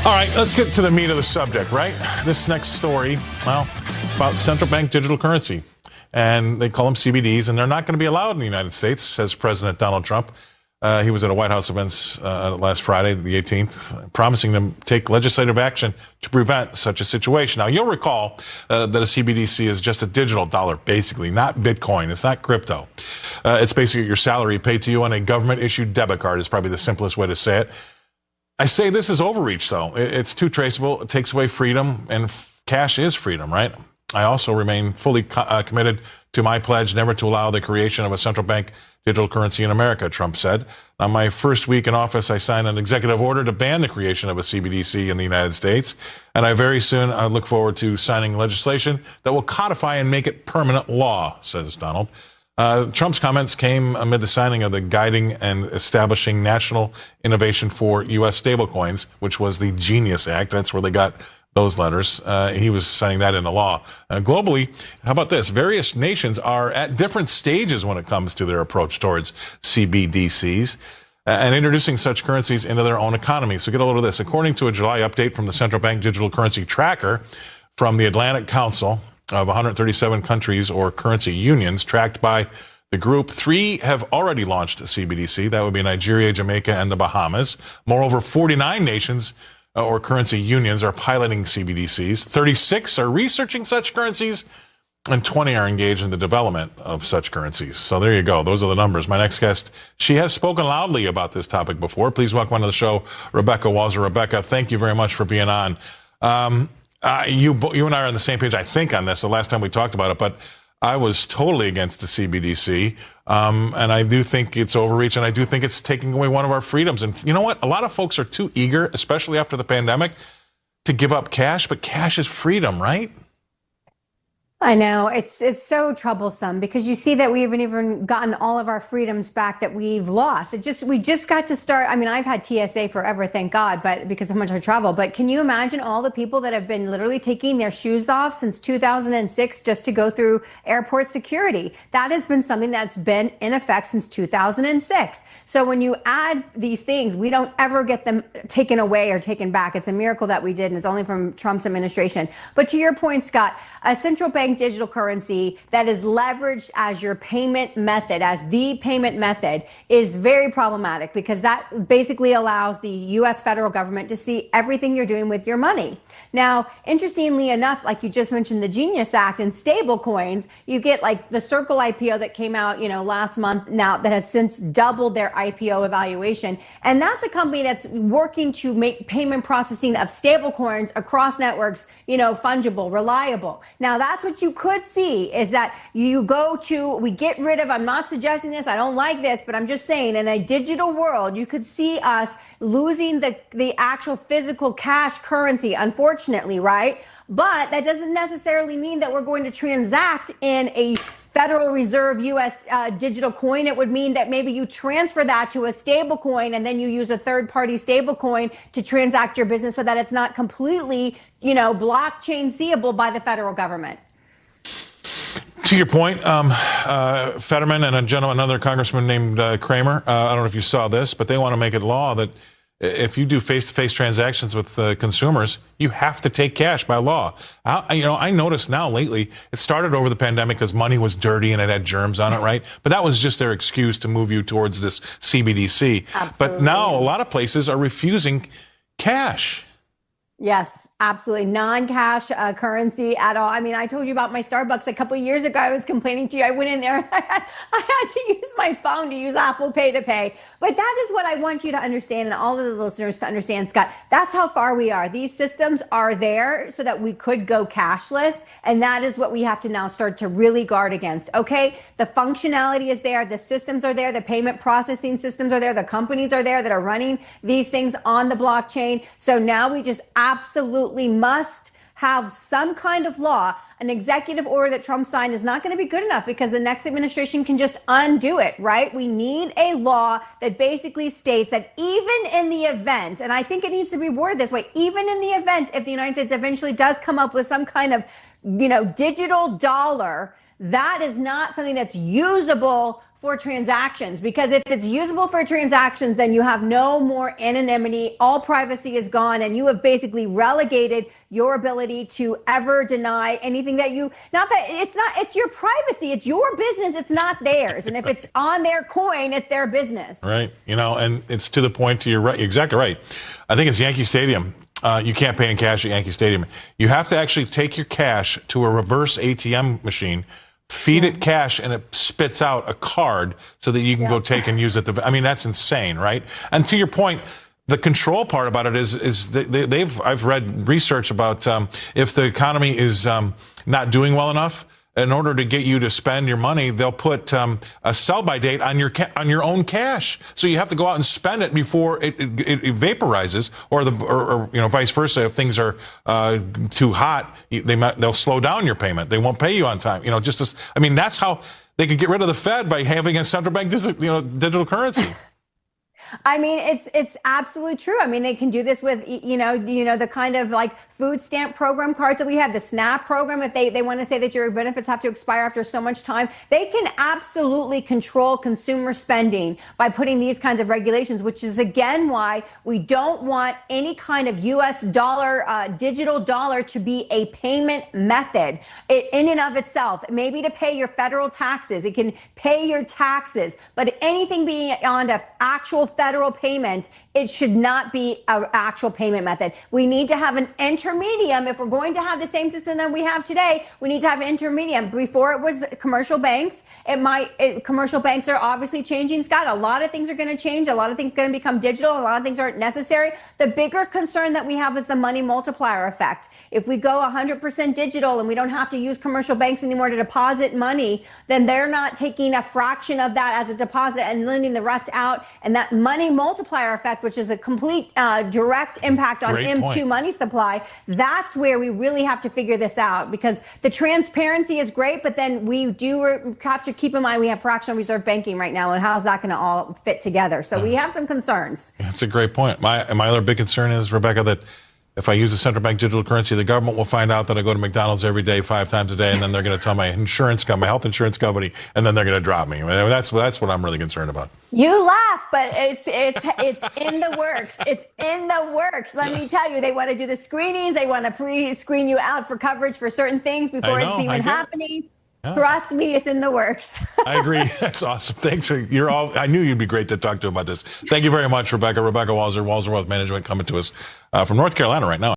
All right, let's get to the meat of the subject, right? This next story, well, about central bank digital currency. And they call them CBDs, and they're not going to be allowed in the United States, says President Donald Trump. He was at a White House event last Friday, the 18th, promising to take legislative action to prevent such a situation. Now, you'll recall that a CBDC is just a digital dollar, basically, not Bitcoin. It's not crypto. It's basically your salary paid to you on a government-issued debit card is probably the simplest way to say it. I say this is overreach, though. It's too traceable. It takes away freedom, and cash is freedom, right? I also remain fully committed to my pledge never to allow the creation of a central bank digital currency in America, Trump said. On my first week in office, I signed an executive order to ban the creation of a CBDC in the United States. And I very soon look forward to signing legislation that will codify and make it permanent law, says Donald. Trump's comments came amid the signing of the Guiding and Establishing National Innovation for U.S. Stablecoins, which was the Genius Act. That's where they got those letters. He was signing that into law. Globally, how about this? Various nations are at different stages when it comes to their approach towards CBDCs and introducing such currencies into their own economy. So get a load of this. According to a July update from the Central Bank Digital Currency Tracker from the Atlantic Council of 137 countries or currency unions tracked by the group, 3 have already launched a CBDC. That would be Nigeria, Jamaica, and the Bahamas. Moreover, 49 nations or currency unions are piloting CBDCs. 36 are researching such currencies, and 20 are engaged in the development of such currencies. So there you go. Those are the numbers. My next guest, she has spoken loudly about this topic before. Please welcome onto the show, Rebecca Walser. Rebecca, thank you very much for being on. You and I are on the same page, I think, on this the last time we talked about it, but I was totally against the CBDC, and I do think it's overreach, and I do think it's taking away one of our freedoms. And you know what? A lot of folks are too eager, especially after the pandemic, to give up cash, but cash is freedom, right? I know it's so troublesome because you see that we haven't even gotten all of our freedoms back that we've lost. We just got to start. I mean, I've had TSA forever, thank God, but because of how much I travel. But can you imagine all the people that have been literally taking their shoes off since 2006 just to go through airport security? That has been something that's been in effect since 2006. So when you add these things, we don't ever get them taken away or taken back. It's a miracle that we did, and it's only from Trump's administration. But to your point, Scott, a central bank digital currency that is leveraged as your payment method, as the payment method, is very problematic because that basically allows the U.S. federal government to see everything you're doing with your money. Now, interestingly enough, like you just mentioned, the Genius Act and stable coins, you get like the Circle IPO that came out, last month now that has since doubled their IPO evaluation. And that's a company that's working to make payment processing of stable coins across networks, fungible, reliable. Now, that's what you could see is that we get rid of, I'm not suggesting this, I don't like this, but I'm just saying in a digital world, you could see us losing the actual physical cash currency, unfortunately, right? But that doesn't necessarily mean that we're going to transact in a Federal Reserve U.S. Digital coin. It would mean that maybe you transfer that to a stable coin and then you use a third-party stable coin to transact your business so that it's not completely, blockchain seeable by the federal government. To your point, Fetterman and another congressman named Kramer, I don't know if you saw this, but they want to make it law that if you do face-to-face transactions with consumers, you have to take cash by law. I noticed now lately, it started over the pandemic because money was dirty and it had germs on it, right? But that was just their excuse to move you towards this CBDC. Absolutely. But now a lot of places are refusing cash. Yes, absolutely. Non-cash currency at all. I mean, I told you about my Starbucks a couple of years ago. I was complaining to you. I went in there. I had to use my phone to use Apple Pay to pay. But that is what I want you to understand and all of the listeners to understand, Scott. That's how far we are. These systems are there so that we could go cashless. And that is what we have to now start to really guard against. Okay, the functionality is there. The systems are there. The payment processing systems are there. The companies are there that are running these things on the blockchain. So now we just absolutely must have some kind of law. An executive order that Trump signed is not going to be good enough because the next administration can just undo it, right? We need a law that basically states that even in the event, and I think it needs to be worded this way, even in the event if the United States eventually does come up with some kind of, digital dollar that is not something that's usable for transactions, because if it's usable for transactions, then you have no more anonymity. All privacy is gone, and you have basically relegated your ability to ever deny anything that you, not that it's your privacy, it's your business, it's not theirs. And if it's on their coin, it's their business. Right. And it's to the point, you're right, you're exactly right. I think it's Yankee Stadium. You can't pay in cash at Yankee Stadium. You have to actually take your cash to a reverse ATM machine, feed it cash, and it spits out a card so that you can go take and use it. I mean, that's insane, right? And to your point, the control part about it is I've read research about if the economy is not doing well enough, in order to get you to spend your money, they'll put a sell-by date on your own cash. So you have to go out and spend it before it vaporizes, or vice versa. If things are too hot, they'll slow down your payment. They won't pay you on time. That's how they could get rid of the Fed, by having a central bank digital currency. I mean, it's absolutely true. I mean, they can do this with, the kind of like food stamp program cards that we have, the SNAP program. If they want to say that your benefits have to expire after so much time, they can absolutely control consumer spending by putting these kinds of regulations, which is again why we don't want any kind of U.S. dollar, digital dollar, to be a payment method in and of itself. Maybe to pay your federal taxes, it can pay your taxes, but anything beyond an actual federal payment, it should not be an actual payment method. We need to have an intermedium. If we're going to have the same system that we have today, we need to have an intermedium. Before it was commercial banks. Commercial banks are obviously changing, Scott. A lot of things are going to change. A lot of things are going to become digital. A lot of things aren't necessary. The bigger concern that we have is the money multiplier effect. If we go 100% digital and we don't have to use commercial banks anymore to deposit money, then they're not taking a fraction of that as a deposit and lending the rest out. And that money multiplier effect, which is a complete direct impact on M2 money supply, that's where we really have to figure this out, because the transparency is great, but then we do have to keep in mind we have fractional reserve banking right now, and how's that going to all fit together? So we have some concerns. That's a great point. My other big concern is, Rebecca, that if I use a central bank digital currency, the government will find out that I go to McDonald's every day, 5 times a day, and then they're going to tell my health insurance company, and then they're going to drop me. That's what I'm really concerned about. You laugh, but it's in the works. It's in the works. Let me tell you, they want to do the screenings. They want to pre-screen you out for coverage for certain things before it's even happening. Yeah. Trust me, it's in the works. I agree. That's awesome. Thanks I knew you'd be great to talk to about this. Thank you very much, Rebecca. Rebecca Walser, Walser Wealth Management, coming to us from North Carolina right now.